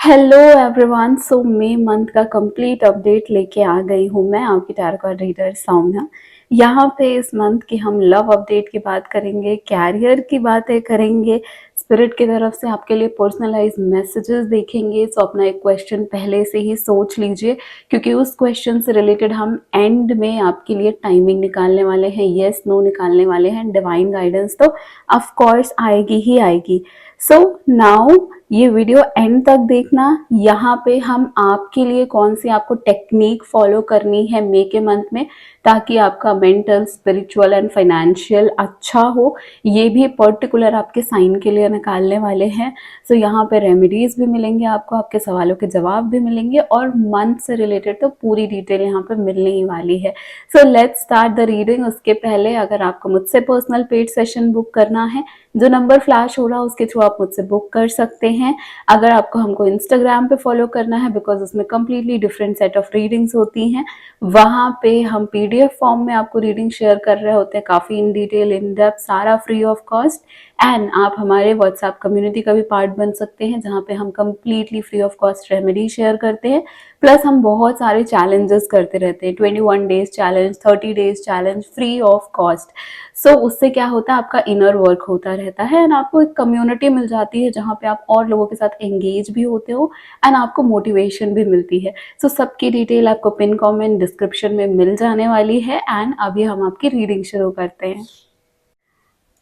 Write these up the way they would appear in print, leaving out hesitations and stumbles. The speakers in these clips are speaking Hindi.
Hello everyone. सो मई मंथ का कंप्लीट अपडेट लेके आ गई हूँ मैं, आपकी टैरो कार्ड रीडर सौम्या। यहाँ पे इस मंथ की हम लव अपडेट की बात करेंगे, कैरियर की बातें करेंगे, स्पिरिट की तरफ से आपके लिए पर्सनलाइज मैसेजेस देखेंगे। सो अपना एक क्वेश्चन पहले से ही सोच लीजिए, क्योंकि उस क्वेश्चन से रिलेटेड हम एंड में आपके लिए टाइमिंग निकालने वाले हैं, येस नो निकालने वाले हैं। डिवाइन गाइडेंस तो ऑफ कोर्स आएगी ही आएगी। सो नाउ ये वीडियो एंड तक देखना। यहाँ पे हम आपके लिए कौन सी आपको टेक्निक फॉलो करनी है मई के मंथ में, ताकि आपका मेंटल, स्पिरिचुअल एंड फाइनेंशियल अच्छा हो, ये भी पर्टिकुलर आपके साइन के लिए निकालने वाले हैं। सो यहाँ पे रेमेडीज भी मिलेंगे आपको, आपके सवालों के जवाब भी मिलेंगे, और मंथ से रिलेटेड तो पूरी डिटेल यहाँ पे मिलने ही वाली है। So let's start the reading. उसके पहले अगर आपको मुझसे पर्सनल पेड सेशन बुक करना है, जो नंबर फ्लैश हो रहा है उसके थ्रू आप मुझसे बुक कर सकते हैं। अगर आपको हमको इंस्टाग्राम पे फॉलो करना है, बिकॉज उसमें completely different set of readings होती हैं, वहाँ पे हम पीडीएफ फॉर्म में आपको रीडिंग शेयर कर रहे होते हैं, काफ़ी इन डिटेल, इन डेप्थ, सारा फ्री ऑफ कॉस्ट। एंड आप हमारे व्हाट्सएप कम्युनिटी का भी पार्ट बन सकते हैं, जहाँ पे हम completely free of cost remedy share करते हैं। प्लस हम बहुत सारे चैलेंजेस करते रहते हैं, 21 days challenge, 30 days challenge, free of cost. So उससे क्या होता है, आपका इनर वर्क होता रहता है एंड आपको एक कम्युनिटी मिल जाती है, जहाँ पे आप और लोगों के साथ एंगेज भी होते हो एंड आपको मोटिवेशन भी मिलती है। सो सबकी डिटेल आपको पिन कमेंट डिस्क्रिप्शन में मिल जाने वाली है। एंड अभी हम आपकी रीडिंग शुरू करते हैं।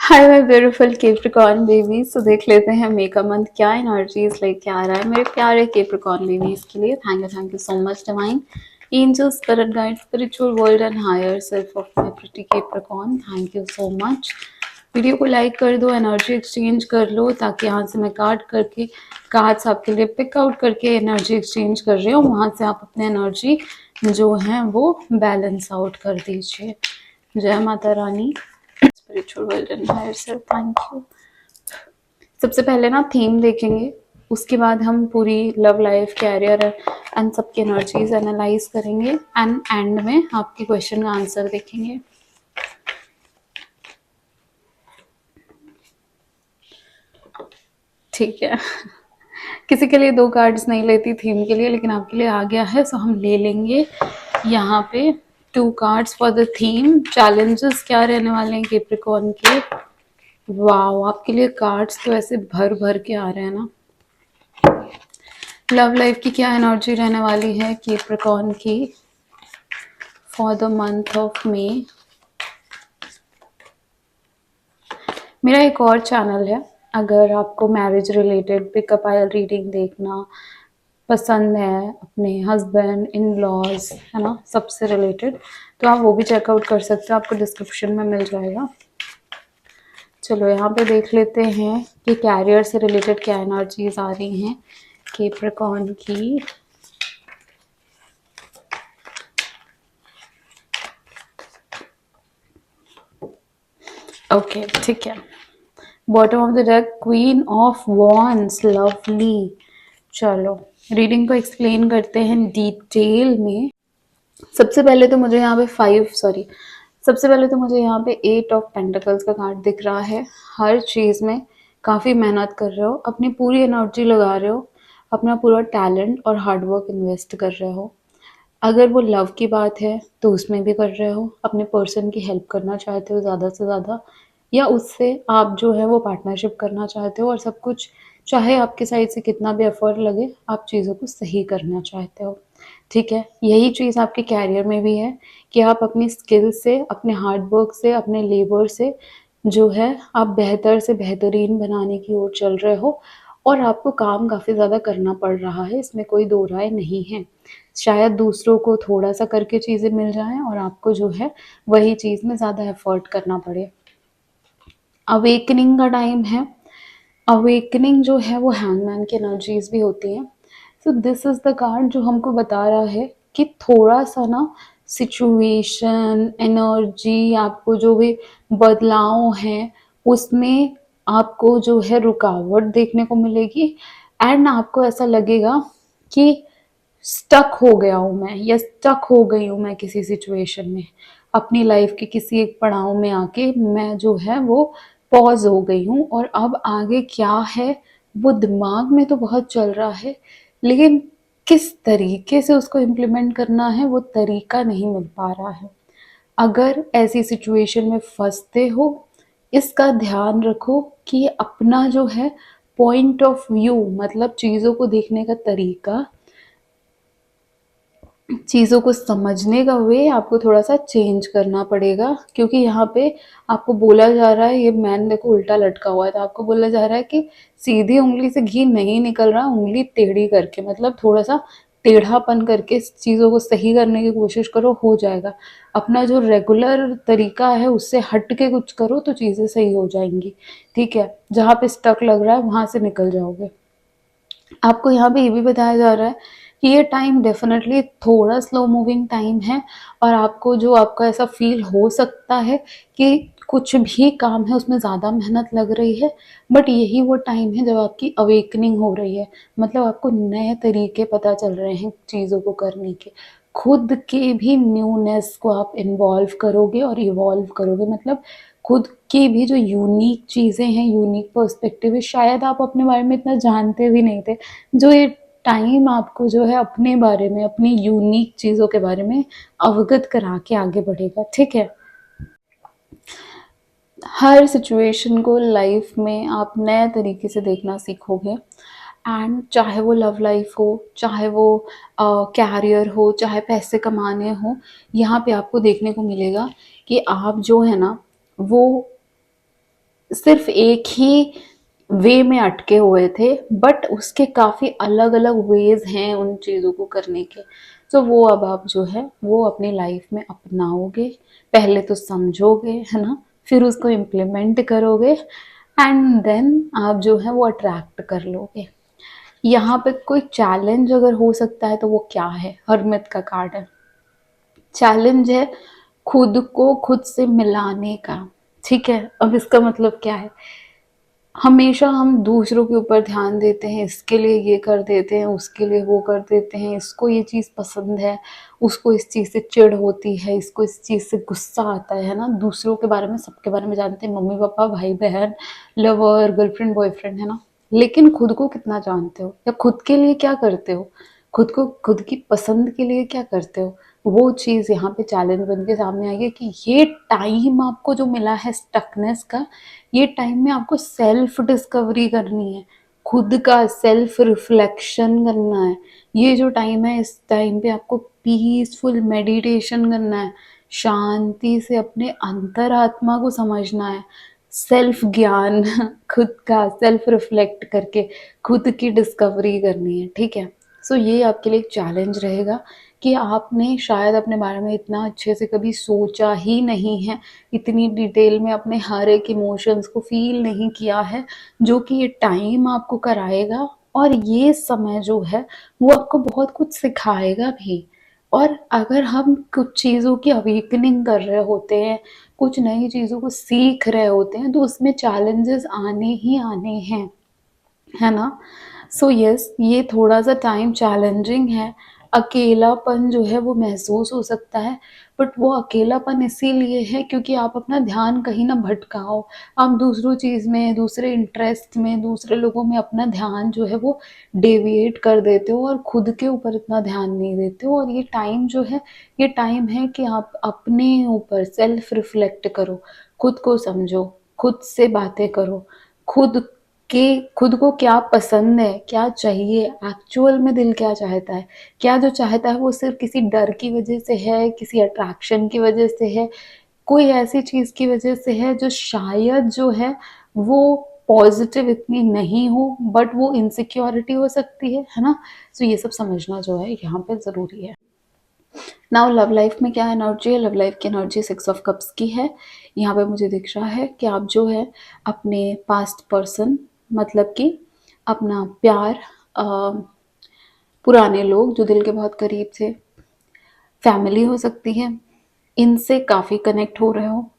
Hi my beautiful Capricorn babies. तो देख लेते हैं मई का मंथ क्या एनर्जीज लेके आ रहा है मेरे प्यारे कैप्रिकॉर्न बेबीज के लिए। Thank you so much divine angel, spirit guide, spiritual world and higher self of my pretty Capricorn, thank you so much. Video को लाइक कर दो, एनर्जी एक्सचेंज कर लो, ताकि यहाँ से मैं कार्ड्स आपके लिए पिक आउट करके एनर्जी एक्सचेंज कर रही हूँ, वहाँ से आप अपने एनर्जी जो है वो बैलेंस आउट कर दीजिए। जय माता रानी, spiritual world and higher self, thank you. सबसे पहले ना थीम देखेंगे, उसके बाद हम पूरी लव लाइफ, कैरियर एंड सबकी एनर्जीज एनालाइज करेंगे एंड एंड में आपके क्वेश्चन का आंसर देखेंगे। ठीक है, किसी के लिए 2 कार्ड्स नहीं लेती थीम के लिए, लेकिन आपके लिए आ गया है, सो हम ले लेंगे यहाँ पे 2 cards for the theme. Challenges क्या रहने वाले हैं कैप्रिकॉर्न के। वाओ, आपके लिए कार्ड्स तो ऐसे भर भर के आ रहे हैं ना। लव लाइफ की क्या एनर्जी रहने वाली है कैप्रिकॉर्न की for the month of May. मेरा एक और चैनल है, अगर आपको marriage related pick a pile reading देखना पसंद है, अपने हस्बैंड, इन लॉज, है ना, सबसे रिलेटेड, तो आप वो भी चेकआउट कर सकते हो, आपको डिस्क्रिप्शन में मिल जाएगा। चलो यहाँ पे देख लेते हैं कि कैरियर से रिलेटेड क्या एनर्जीज आ रही हैं कैप्रिकॉर्न की। ओके ठीक है, bottom of the deck queen of wands, lovely. चलो रीडिंग को एक्सप्लेन करते हैं डिटेल में। सबसे पहले तो मुझे यहाँ पे यहाँ पे 8 ऑफ पेंटिकल्स का कार्ड दिख रहा है। हर चीज़ में काफ़ी मेहनत कर रहे हो, अपनी पूरी एनर्जी लगा रहे हो, अपना पूरा टैलेंट और हार्डवर्क इन्वेस्ट कर रहे हो। अगर वो लव की बात है तो उसमें भी कर रहे हो, अपने पर्सन की हेल्प करना चाहते हो ज़्यादा से ज़्यादा, या उससे आप जो है वो पार्टनरशिप करना चाहते हो, और सब कुछ चाहे आपके साइड से कितना भी एफर्ट लगे, आप चीज़ों को सही करना चाहते हो। ठीक है, यही चीज़ आपके कैरियर में भी है कि आप अपनी स्किल से, अपने हार्डवर्क से, अपने लेबर से जो है आप बेहतर से बेहतरीन बनाने की ओर चल रहे हो, और आपको काम काफ़ी ज़्यादा करना पड़ रहा है, इसमें कोई दो राय नहीं है। शायद दूसरों को थोड़ा सा करके चीज़ें मिल जाएं और आपको जो है वही चीज़ में ज़्यादा एफर्ट करना पड़े। अवेकनिंग का टाइम है। अवेकनिंग जो है वो हैंगमैन की एनर्जीज भी होती हैं। So this is the card जो हमको बता रहा है कि थोड़ा सा ना सिचुएशन, एनर्जी, आपको जो भी बदलाव हैं उसमें आपको जो है रुकावट देखने को मिलेगी, एंड आपको ऐसा लगेगा कि स्टक हो गया हूँ मैं, या स्टक हो गई हूँ मैं किसी सिचुएशन में, अपनी लाइफ के किसी एक पड़ाव में आके मैं जो है वो पॉज हो गई हूँ, और अब आगे क्या है वो दिमाग में तो बहुत चल रहा है, लेकिन किस तरीके से उसको इम्प्लीमेंट करना है वो तरीका नहीं मिल पा रहा है। अगर ऐसी सिचुएशन में फँसते हो, इसका ध्यान रखो कि अपना जो है पॉइंट ऑफ व्यू, मतलब चीज़ों को देखने का तरीका, चीज़ों को समझने का वे आपको थोड़ा-सा चेंज करना पड़ेगा, क्योंकि यहाँ पे आपको बोला जा रहा है, ये मैन देखो उल्टा लटका हुआ है, तो आपको बोला जा रहा है कि सीधी उँगली से घी नहीं निकल रहा, उँगली टेढ़ी करके, मतलब थोड़ा-सा टेढ़ापन करके इस चीज़ों को सही करने की कोशिश करो, हो जाएगा। अपना जो रेगुलर तरीका है उससे हट के कुछ करो तो चीज़ें सही हो जाएँगी, ठीक है? जहाँ पे स्टक लग रहा है वहाँ से निकल जाओगे। आपको यहाँ पे ये भी बताया जा रहा है कि ये टाइम डेफ़िनेटली थोड़ा स्लो मूविंग टाइम है, और आपको जो आपका ऐसा फ़ील हो सकता है कि कुछ भी काम है उसमें ज़्यादा मेहनत लग रही है, बट यही वो टाइम है जब आपकी अवेकनिंग हो रही है। मतलब आपको नए तरीके पता चल रहे हैं चीज़ों को करने के। खुद के भी न्यूनेस को आप इन्वॉल्व करोगे और इवॉल्व करोगे, मतलब खुद की भी जो यूनिक चीज़ें हैं, यूनिक पर्सपेक्टिव है, शायद आप अपने बारे में इतना जानते भी नहीं थे। जो ये टाइम आपको जो है अपने बारे में, अपनी यूनिक चीज़ों के बारे में अवगत करा के आगे बढ़ेगा, ठीक है? हर सिचुएशन को लाइफ में आप नए तरीके से देखना सीखोगे, एंड चाहे वो लव लाइफ हो, चाहे वो कैरियर हो, चाहे पैसे कमाने हो, यहाँ पे आपको देखने को मिलेगा कि आप जो है ना, वो सिर्फ एक ही वे में अटके हुए थे, बट उसके काफ़ी अलग अलग वेज हैं उन चीज़ों को करने के। तो वो अब आप जो है वो अपनी लाइफ में अपनाओगे, पहले तो समझोगे, है ना, फिर उसको इम्प्लीमेंट करोगे, एंड देन आप जो है वो अट्रैक्ट कर लोगे। यहाँ पे कोई चैलेंज अगर हो सकता है तो वो क्या है? हरमित का कार्ड है। चैलेंज है खुद को खुद से मिलाने का, ठीक है? अब इसका मतलब क्या है? हमेशा हम दूसरों के ऊपर ध्यान देते हैं, इसके लिए ये कर देते हैं, उसके लिए वो कर देते हैं, इसको ये चीज़ पसंद है, उसको इस चीज़ से चिढ़ होती है, इसको इस चीज़ से गुस्सा आता है ना? दूसरों के बारे में, सबके बारे में जानते हैं, मम्मी-पापा, भाई-बहन, लवर, गर्लफ्रेंड, बॉयफ्रेंड, है ना? लेकिन खुद को कितना जानते हो, या खुद के लिए क्या करते हो? खुद को, खुद की पसंद के लिए क्या करते हो? वो चीज़ यहाँ पे चैलेंज बन के सामने आई है कि ये टाइम आपको जो मिला है स्टकनेस का, ये टाइम में आपको सेल्फ डिस्कवरी करनी है, खुद का सेल्फ रिफ्लेक्शन करना है। ये जो टाइम है, इस टाइम पे आपको पीसफुल मेडिटेशन करना है, शांति से अपने अंतरात्मा को समझना है, सेल्फ ज्ञान खुद का सेल्फ रिफ्लेक्ट करके खुद की डिस्कवरी करनी है, ठीक है? सो ये आपके लिए एक चैलेंज रहेगा कि आपने शायद अपने बारे में इतना अच्छे से कभी सोचा ही नहीं है, इतनी डिटेल में अपने हर एक इमोशंस को फ़ील नहीं किया है, जो कि ये टाइम आपको कराएगा, और ये समय जो है, वो आपको बहुत कुछ सिखाएगा भी। और अगर हम कुछ चीज़ों की अवेकनिंग कर रहे होते हैं, कुछ नई चीज़ों को सीख रहे होते हैं, तो उसमें चैलेंजेस आने ही आने हैं। है ना? सो यस, ये थोड़ा-सा टाइम चैलेंजिंग है। अकेलापन जो है वो महसूस हो सकता है, बट वो अकेलापन इसीलिए है क्योंकि आप अपना ध्यान कहीं न भटकाओ। आप दूसरों चीज़ में, दूसरे इंटरेस्ट में, दूसरे लोगों में अपना ध्यान जो है वो डेविएट कर देते हो, और खुद के ऊपर इतना ध्यान नहीं देते हो, और ये टाइम जो है, ये टाइम है कि आप अपने ऊपर सेल्फ रिफ्लेक्ट करो, खुद को समझो, खुद से बातें करो, खुद कि खुद को क्या पसंद है, क्या चाहिए, एक्चुअल में दिल क्या चाहता है? क्या जो चाहता है वो सिर्फ़ किसी डर की वज़ह से है, किसी अट्रैक्शन की वज़ह से है, कोई ऐसी चीज़ की वज़ह से है जो शायद जो है वो पॉज़िटिव इतनी नहीं हो, बट वो इनसिक्योरिटी हो सकती है ना? सो ये सब समझना जो है यहाँ पे ज़रूरी है। नाउ लव लाइफ में क्या एनर्जी है? लव लाइफ की एनर्जी 6 ऑफ कप्स की है। यहाँ पे मुझे दिख रहा है कि आप जो है अपने पास्ट पर्सन, मतलब कि अपना प्यार, अ, पुराने लोग जो दिल के बहुत करीब थे, फैमिली हो सकती है, इनसे काफ़ी कनेक्ट हो रहे हो।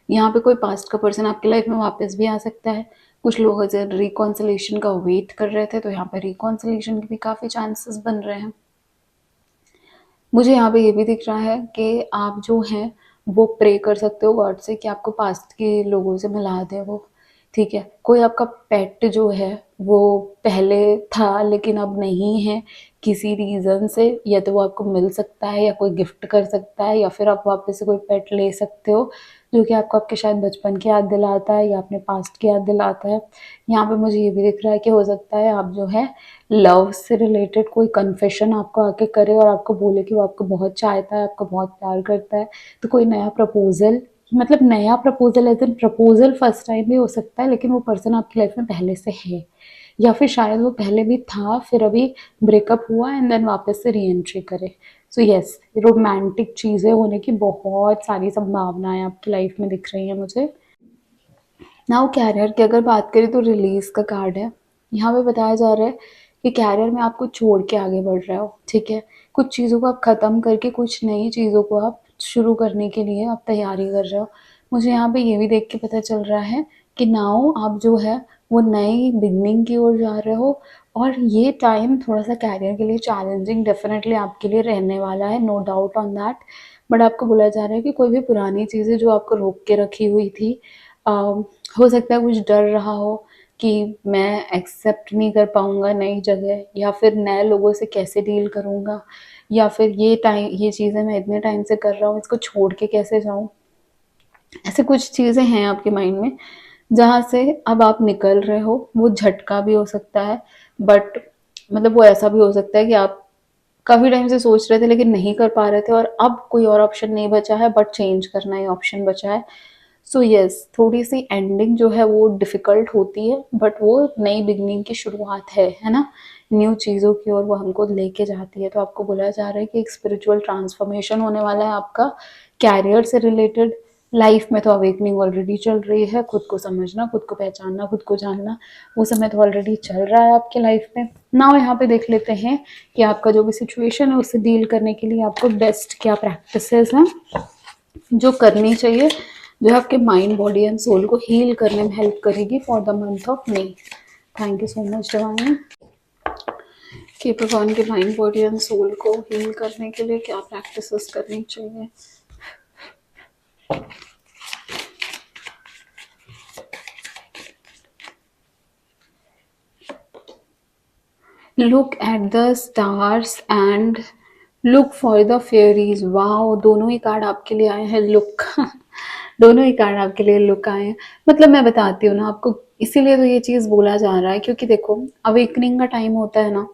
यहाँ पे कोई पास्ट का पर्सन आपकी लाइफ में वापस भी आ सकता है। कुछ लोग अगर रिकॉन्सिलेशन का वेट कर रहे थे तो यहाँ पे रिकॉन्सिलेशन के भी काफ़ी चांसेस बन रहे हैं। मुझे यहाँ पे ये भी दिख रहा है कि आप जो हैं वो प्रे कर सकते हो गॉड से कि आपको पास्ट के लोगों से मिला दे वो, ठीक है? कोई आपका पेट जो है वो पहले था लेकिन अब नहीं है किसी रीज़न से, या तो वो आपको मिल सकता है या कोई गिफ्ट कर सकता है, या फिर आप वापस से कोई पेट ले सकते हो जो कि आपको आपके शायद बचपन की याद दिलाता है या अपने पास्ट की याद दिलाता है। यहाँ पे मुझे ये भी दिख रहा है कि हो सकता है आप जो है लव से रिलेटेड कोई कन्फेशन आपको आके करे और आपको बोले कि वो आपको बहुत चाहता है, आपको बहुत प्यार करता है। तो कोई नया प्रपोजल, मतलब नया proposal as an proposal first time भी हो सकता है, लेकिन वो पर्सन आपकी लाइफ में पहले से है, या फिर शायद वो पहले भी था फिर अभी ब्रेकअप हुआ एंड देन वापस से री एंट्री करे। सो यस, रोमांटिक चीज़ें होने की बहुत सारी संभावनाएं आपकी लाइफ में दिख रही हैं मुझे। नाउ कैरियर की अगर बात करें तो रिलीज का कार्ड है। यहाँ पे बताया जा रहा है कि कैरियर में आप कुछ छोड़ के आगे बढ़ रहे हो, ठीक है। कुछ चीज़ों को आप ख़त्म करके कुछ नई चीज़ों को आप शुरू करने के लिए आप तैयारी कर रहे हो। मुझे यहाँ पे ये भी देख के पता चल रहा है कि नाउ आप जो है वो नई बिगनिंग की ओर जा रहे हो, और ये टाइम थोड़ा सा कैरियर के लिए चैलेंजिंग डेफिनेटली आपके लिए रहने वाला है, no doubt on that. But आपको बोला जा रहा है कि कोई भी पुरानी चीज़ें जो आपको रोक के रखी हुई थी, हो सकता है कुछ डर रहा हो कि मैं एक्सेप्ट नहीं कर पाऊँगा नई जगह, या फिर नए लोगों से कैसे डील करूँगा, या फिर ये चीज़ें मैं इतने टाइम से कर रहा हूँ, इसको छोड़ के कैसे जाऊँ। ऐसे कुछ चीज़ें हैं आपके माइंड में जहाँ से अब आप निकल रहे हो। वो झटका भी हो सकता है, बट मतलब वो ऐसा भी हो सकता है कि आप काफ़ी टाइम से सोच रहे थे लेकिन नहीं कर पा रहे थे, और अब कोई और ऑप्शन नहीं बचा है बट चेंज करना ही ऑप्शन बचा है। सो यस, थोड़ी सी एंडिंग जो है वो डिफ़िकल्ट होती है, बट वो नई बिगनिंग की शुरुआत है ना? न्यू चीज़ों की ओर वो हमको लेके जाती है। तो आपको बोला जा रहा है कि एक स्पिरिचुअल ट्रांसफॉर्मेशन होने वाला है आपका कैरियर से रिलेटेड। लाइफ में तो अवेकनिंग ऑलरेडी चल रही है, खुद को समझना, खुद को पहचानना, खुद को जानना, वो समय तो ऑलरेडी चल रहा है आपके लाइफ में। नाउ यहाँ पे देख लेते हैं कि आपका जो भी सिचुएशन है उससे डील करने के लिए आपको बेस्ट क्या प्रैक्टिसेस हैं जो करनी चाहिए, जो आपके माइंड, बॉडी एंड सोल को हील करने में हेल्प करेगी for the month of May. Thank you so much divine कि भगवान के माइंड, बॉडी एंड सोल को हील करने के लिए क्या प्रैक्टिसेस करनी चाहिए। Look at the stars and look for the fairies. Wow, दोनों ही कार्ड आपके लिए आए हैं लुक दोनों ही कार्ड आपके लिए लुक आए हैं। मतलब मैं बताती हूँ ना आपको, इसीलिए तो ये चीज़ बोला जा रहा है क्योंकि देखो अवेकनिंग का टाइम होता है ना,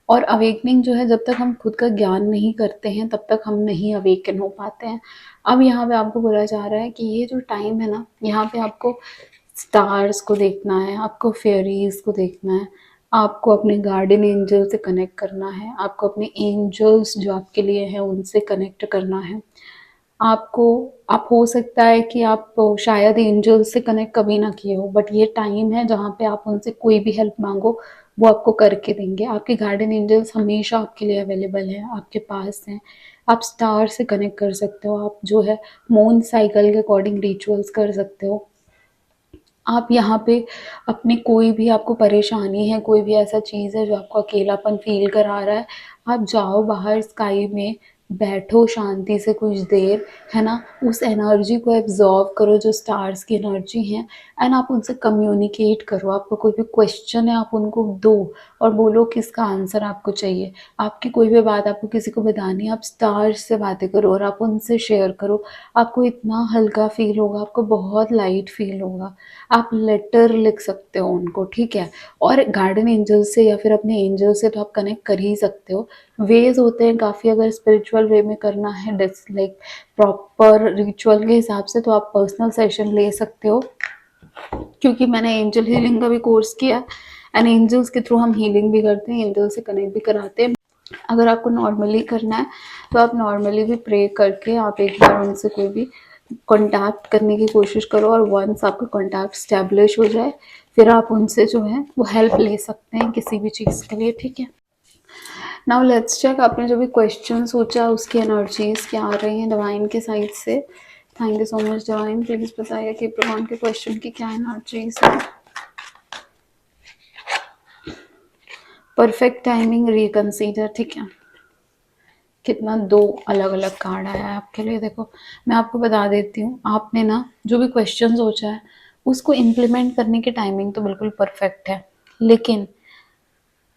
और अवेकनिंग जो है जब तक हम खुद का ज्ञान नहीं करते हैं तब तक हम नहीं अवेकन हो पाते हैं। अब यहाँ पे आपको बोला जा रहा है कि ये जो टाइम है ना, यहाँ पे आपको स्टार्स को देखना है, आपको फेयरीज को देखना है, आपको अपने गार्डियन एंजल से कनेक्ट करना है, आपको अपने एंजल्स जो आपके लिए हैं उनसे कनेक्ट करना है। आपको, आप हो सकता है कि आप शायद एंजल से कनेक्ट कभी ना किए हो, बट ये टाइम है जहाँ पे आप उनसे कोई भी हेल्प मांगो वो आपको करके देंगे। आपके गार्डियन एंजल्स हमेशा आपके लिए अवेलेबल हैं, आपके पास हैं। आप स्टार से कनेक्ट कर सकते हो, आप जो है मून साइकिल के अकॉर्डिंग रिचुअल्स कर सकते हो। आप यहाँ पे अपनी कोई भी आपको परेशानी है, कोई भी ऐसा चीज़ है जो आपको अकेलापन फ़ील करा रहा है, आप जाओ बाहर स्काई में, बैठो शांति से कुछ देर, है ना? उस एनर्जी को एब्ज़ॉर्ब करो जो स्टार्स की एनर्जी है, एंड आप उनसे कम्युनिकेट करो। आपको कोई भी क्वेश्चन है आप उनको दो और बोलो कि इसका आंसर आपको चाहिए। आपकी कोई भी बात आपको किसी को बतानी है, आप स्टार्स से बातें करो और आप उनसे शेयर करो। आपको इतना हल्का फ़ील होगा, आपको बहुत लाइट फ़ील होगा। आप लेटर लिख सकते हो उनको, ठीक है। और गार्डन एंजल से या फिर अपने एंजल से तो आप कनेक्ट कर ही सकते हो। वेज होते हैं काफ़ी, अगर स्पिरिचुअल वे में करना है लाइक प्रॉपर रिचुअल के हिसाब से तो आप पर्सनल सेशन ले सकते हो, क्योंकि मैंने एंजल हीलिंग का भी कोर्स किया एंड एंजल्स के थ्रू हम हीलिंग भी करते हैं, एंजल से कनेक्ट भी कराते हैं। अगर आपको नॉर्मली करना है तो आप नॉर्मली भी प्रे करके आप एक बार उनसे कोई भी कॉन्टैक्ट करने की कोशिश करो, और वंस आपका कॉन्टैक्ट स्टैब्लिश हो जाए फिर आप उनसे जो है वो हेल्प ले सकते हैं किसी भी चीज़ के लिए, ठीक है। नाउ लेट्स चेक, आपने जो भी क्वेश्चन सोचा उसकी एनर्जीज क्या आ रही हैं डिवाइन के साइड से। Thank you so much divine, please बताइए कि भगवान के क्वेश्चन की क्या एनर्जीज है। परफेक्ट टाइमिंग, रिकंसीडर, ठीक है। कितना दो अलग अलग कार्ड आया है आपके लिए। देखो मैं आपको बता देती हूँ, आपने ना जो भी क्वेश्चन सोचा है उसको इम्प्लीमेंट करने की टाइमिंग तो बिल्कुल परफेक्ट है, लेकिन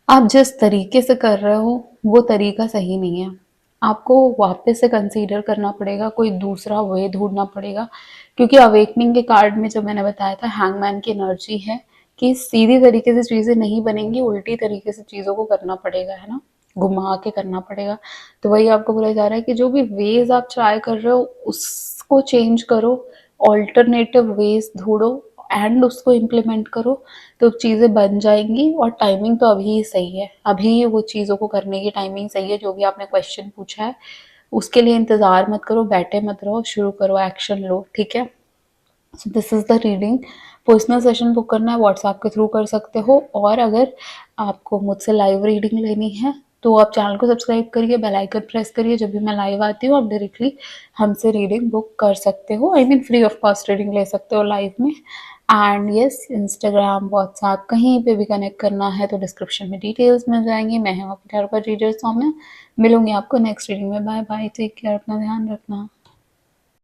आप जिस तरीके से कर रहे हो वो तरीका सही नहीं है। आपको वापस से कंसीडर करना पड़ेगा, कोई दूसरा वे ढूंढना पड़ेगा, क्योंकि अवेकनिंग के कार्ड में जो मैंने बताया था हैंगमैन की एनर्जी है कि सीधी तरीके से चीज़ें नहीं बनेंगी, उल्टी तरीके से चीज़ों को करना पड़ेगा, है ना, घुमा के करना पड़ेगा। तो वही आपको बोला जा रहा है कि जो भी वेज आप ट्राई कर रहे हो उसको चेंज करो, ऑल्टरनेटिव वेज ढूंढो एंड उसको इम्प्लीमेंट करो, तो चीज़ें बन जाएंगी। और टाइमिंग तो अभी सही है, अभी वो चीज़ों को करने की टाइमिंग सही है। जो भी आपने क्वेश्चन पूछा है उसके लिए इंतज़ार मत करो, बैठे मत रहो, शुरू करो, एक्शन लो, ठीक है। So this is the reading. Personal session book करना है व्हाट्सएप के थ्रू कर सकते हो, और अगर आपको मुझसे लाइव रीडिंग लेनी है तो आप चैनल को सब्सक्राइब करिए, बेल आइकन प्रेस करिए, जब भी मैं लाइव आती हूँ आप डायरेक्टली हमसे रीडिंग बुक कर सकते हो, I mean free of cost reading ले सकते हो लाइव में। एंड यस, इंस्टाग्राम, व्हाट्सएप कहीं पे भी कनेक्ट करना है तो डिस्क्रिप्शन में डिटेल्स मिल जाएंगी। मैं हूँ आपकी टारगेट रीडर सौम्या, मिलूंगी आपको नेक्स्ट रीडिंग में। बाय बाय, टेक केयर, अपना ध्यान रखना।